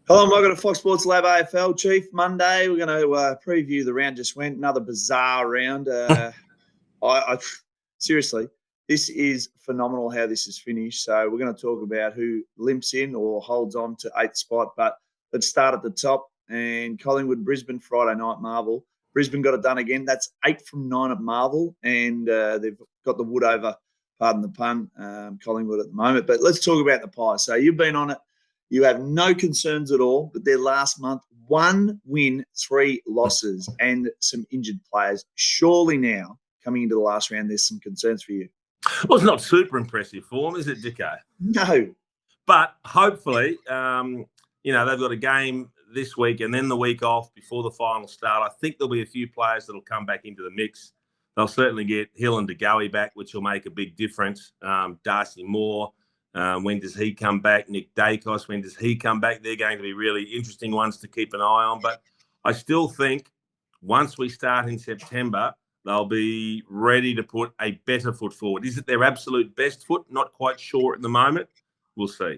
Hello and welcome to Fox Sports Lab AFL, Chief. Monday, we're going to preview the round just went. Another bizarre round. I seriously, this is phenomenal how this is finished. So we're going to talk about who limps in or holds on to 8th spot. But let's start at the top. And Collingwood, Brisbane, Friday night Marvel. Brisbane got it done again. That's 8 from 9 at Marvel. And they've got the wood over, pardon the pun, Collingwood at the moment. But let's talk about the Pies. So you've been on it. You have no concerns at all, but their last month, 1 win, 3 losses, and some injured players. Surely now, coming into the last round, there's some concerns for you. Well, it's not super impressive form, is it, Dicko? No. But hopefully, they've got a game this week and then the week off before the final start. I think there'll be a few players that'll come back into the mix. They'll certainly get Hill and De Goey back, which will make a big difference. Darcy Moore. When does he come back? Nick Dacos, when does he come back? They're going to be really interesting ones to keep an eye on. But I still think once we start in September, they'll be ready to put a better foot forward. Is it their absolute best foot? Not quite sure at the moment. We'll see.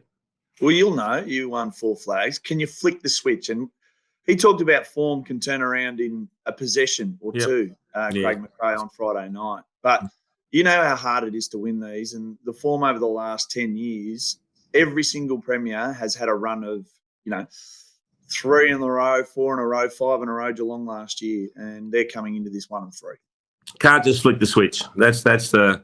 Well, you'll know. You won 4 flags. Can you flick the switch? And he talked about form can turn around in a possession or two, Craig McRae on Friday night. But you know how hard it is to win these, and the form over the last 10 years, every single premier has had a run of, 3 in a row, 4 in a row, 5 in a row, Geelong last year, and they're coming into this 1 and 3. Can't just flick the switch. That's the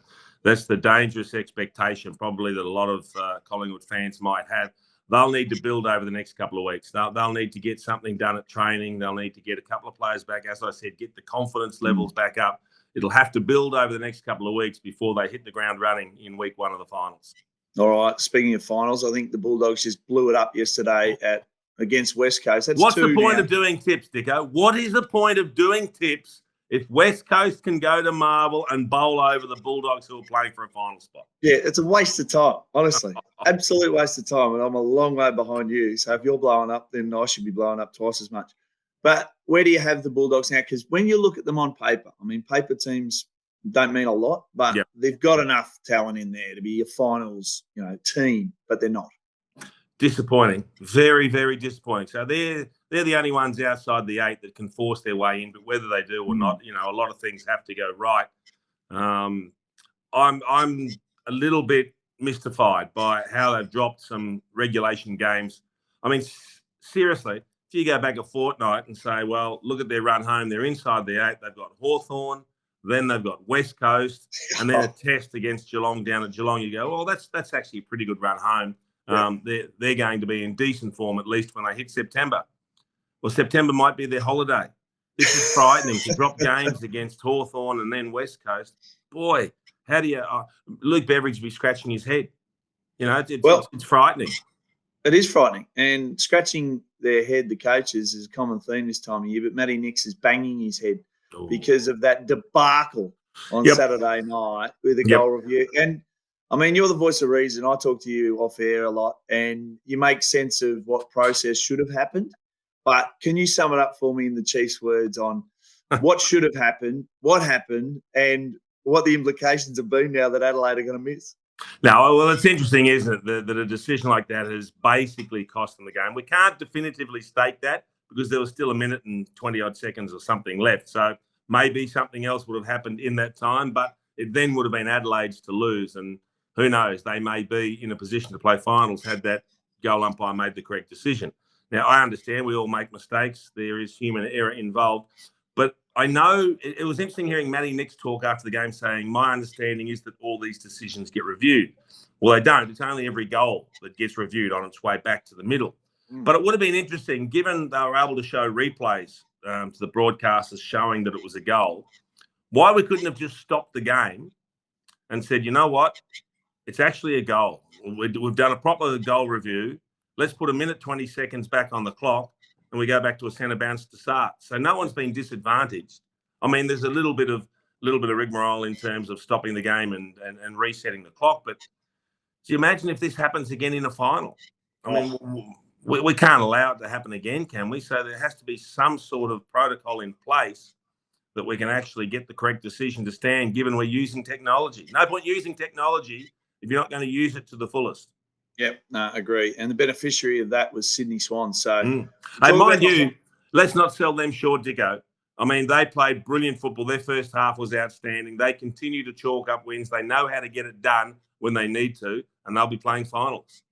dangerous expectation probably that a lot of Collingwood fans might have. They'll need to build over the next couple of weeks. They'll need to get something done at training. They'll need to get a couple of players back. As I said, get the confidence levels back up. It'll have to build over the next couple of weeks before they hit the ground running in week 1 of the finals. All right. Speaking of finals, I think the Bulldogs just blew it up yesterday against West Coast. What's the point of doing tips, Dicko? What is the point of doing tips if West Coast can go to Marvel and bowl over the Bulldogs who are playing for a final spot? Yeah, it's a waste of time, honestly. Absolute waste of time. And I'm a long way behind you. So if you're blowing up, then I should be blowing up twice as much. But where do you have the Bulldogs now? Because when you look at them on paper, paper teams don't mean a lot, but they've got enough talent in there to be a finals, team, but they're not. Disappointing. Very, very disappointing. So they're the only ones outside the 8 that can force their way in, but whether they do or not, a lot of things have to go right. I'm a little bit mystified by how they've dropped some regulation games. Seriously, if you go back a fortnight and say, well, look at their run home, they're inside the 8, they've got Hawthorn, then they've got West Coast, and then a test against Geelong down at Geelong, you go, well, that's actually a pretty good run home. They're going to be in decent form, at least when they hit September. Well, September might be their holiday. This is frightening to drop games against Hawthorn and then West Coast. Boy, how do you Luke Beveridge be scratching his head? It's frightening. It is frightening. And scratching their head, the coaches, is a common theme this time of year. But Matty Nix is banging his head because of that debacle on Saturday night with a goal review. And, you're the voice of reason. I talk to you off air a lot, and you make sense of what process should have happened. But can you sum it up for me in the Chiefs' words on what should have happened, what happened, and what the implications have been now that Adelaide are going to miss? No, well, it's interesting, isn't it, that a decision like that has basically cost them the game. We can't definitively state that because there was still 1 minute and 20-odd seconds or something left. So maybe something else would have happened in that time, but it then would have been Adelaide's to lose. And who knows, they may be in a position to play finals had that goal umpire made the correct decision. Now, I understand we all make mistakes. There is human error involved. But I know it was interesting hearing Matty Nix talk after the game saying, my understanding is that all these decisions get reviewed. Well, they don't. It's only every goal that gets reviewed on its way back to the middle. But it would have been interesting, given they were able to show replays to the broadcasters showing that it was a goal, why we couldn't have just stopped the game and said, you know what, it's actually a goal. We've done a proper goal review. Let's put 1 minute, 20 seconds back on the clock and we go back to a centre bounce to start. So no one's been disadvantaged. There's a little bit of rigmarole in terms of stopping the game and resetting the clock. But do you imagine if this happens again in a final? We can't allow it to happen again, can we? So there has to be some sort of protocol in place that we can actually get the correct decision to stand, given we're using technology. No point using technology if you're not going to use it to the fullest. Yep, no, agree. And the beneficiary of that was Sydney Swans. So, Hey, mind you, let's not sell them short, Dicko. I mean, they played brilliant football. Their first half was outstanding. They continue to chalk up wins. They know how to get it done when they need to, and they'll be playing finals.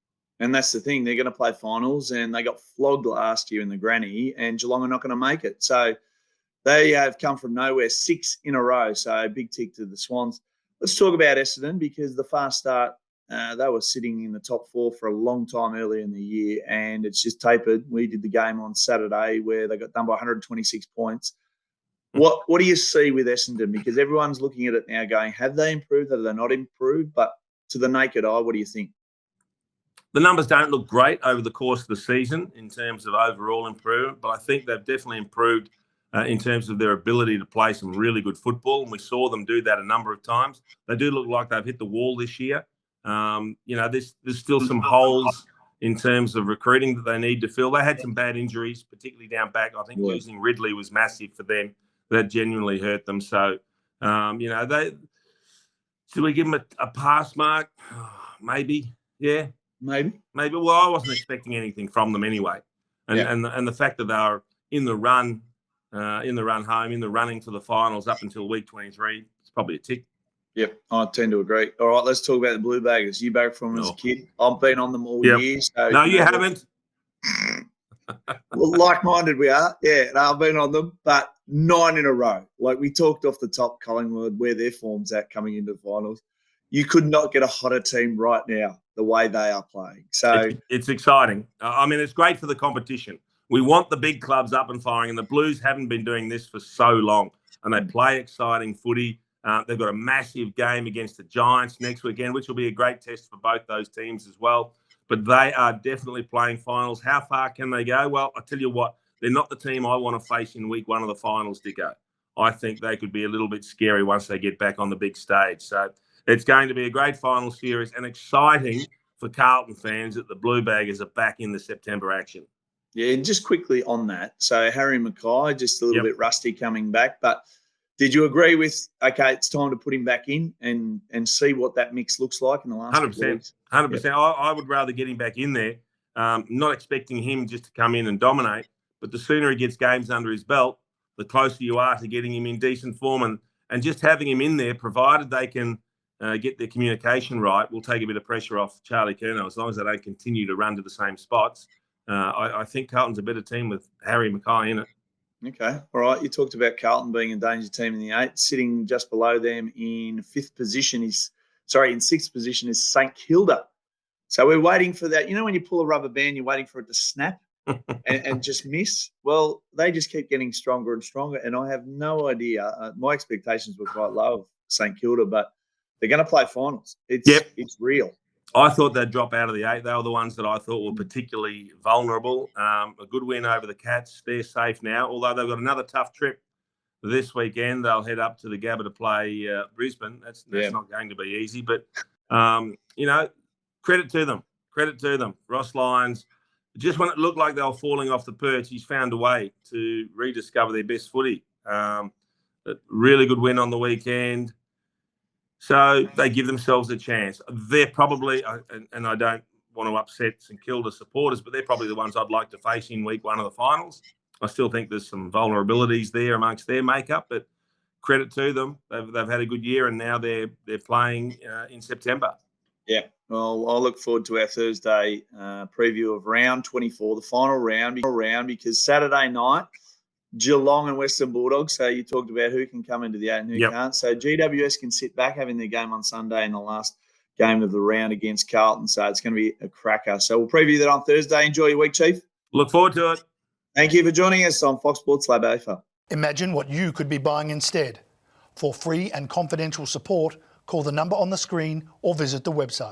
And that's the thing. They're going to play finals, and they got flogged last year in the granny, and Geelong are not going to make it. So they have come from nowhere, 6 in a row. So big tick to the Swans. Let's talk about Essendon, because the fast start, they were sitting in the top 4 for a long time earlier in the year, and it's just tapered. We did the game on Saturday where they got done by 126 points. What do you see with Essendon? Because everyone's looking at it now going, have they improved? Have they not improved? But to the naked eye, what do you think? The numbers don't look great over the course of the season in terms of overall improvement, but I think they've definitely improved in terms of their ability to play some really good football. And we saw them do that a number of times. They do look like they've hit the wall this year. There's still some holes in terms of recruiting that they need to fill. They had some bad injuries, particularly down back. I think losing Ridley was massive for them. That genuinely hurt them. So, should we give them a pass mark? Maybe, yeah. Maybe. Well, I wasn't expecting anything from them anyway. And the fact that they are in the run home, in the running for the finals up until week 23, it's probably a tick. Yep, I tend to agree. All right, let's talk about the Blue Baggers. You back from them as a kid. I've been on them all year. So, no, you haven't. Well, like-minded we are. Yeah, I've been on them, but 9 in a row. Like we talked off the top, Collingwood, where their form's at coming into the finals. You could not get a hotter team right now the way they are playing. So it's exciting. I mean, it's great for the competition. We want the big clubs up and firing, and the Blues haven't been doing this for so long, and they play exciting footy. They've got a massive game against the Giants next weekend, which will be a great test for both those teams as well. But they are definitely playing finals. How far can they go? Well, I tell you what, they're not the team I want to face in week 1 of the finals, Dicko. I think they could be a little bit scary once they get back on the big stage. So it's going to be a great final series and exciting for Carlton fans that the Blue Baggers are back in the September action. Yeah, and just quickly on that. So Harry Mackay, just a little bit rusty coming back, but did you agree with, okay, it's time to put him back in and see what that mix looks like in the last 100%. 100%. Yep. I would rather get him back in there, not expecting him just to come in and dominate, but the sooner he gets games under his belt, the closer you are to getting him in decent form. And just having him in there, provided they can get their communication right, will take a bit of pressure off Charlie Curnow as long as they don't continue to run to the same spots. I think Carlton's a better team with Harry Mackay in it. Okay. All right. You talked about Carlton being a danger team in the 8. Sitting just below them in 5th position in 6th position is St Kilda. So we're waiting for that. You know when you pull a rubber band, you're waiting for it to snap and just miss? Well, they just keep getting stronger and stronger, and I have no idea. My expectations were quite low of St Kilda, but they're going to play finals. It's real. I thought they'd drop out of the 8. They were the ones that I thought were particularly vulnerable. A good win over the Cats. They're safe now, although they've got another tough trip this weekend. They'll head up to the Gabba to play Brisbane. That's not going to be easy. But, credit to them. Credit to them. Ross Lyons, just when it looked like they were falling off the perch, he's found a way to rediscover their best footy. Really good win on the weekend. So they give themselves a chance. They're probably, and I don't want to upset St Kilda supporters, but they're probably the ones I'd like to face in week 1 of the finals. I still think there's some vulnerabilities there amongst their makeup, but credit to them. They've had a good year, and now they're playing in September. Yeah. Well, I'll look forward to our Thursday preview of round 24, the final round, because Saturday night, Geelong and Western Bulldogs. So you talked about who can come into the 8 and who can't. So GWS can sit back having their game on Sunday in the last game of the round against Carlton. So it's going to be a cracker. So we'll preview that on Thursday. Enjoy your week, Chief. Look forward to it. Thank you for joining us on Fox Sports Lab AFL. Imagine what you could be buying instead. For free and confidential support, call the number on the screen or visit the website.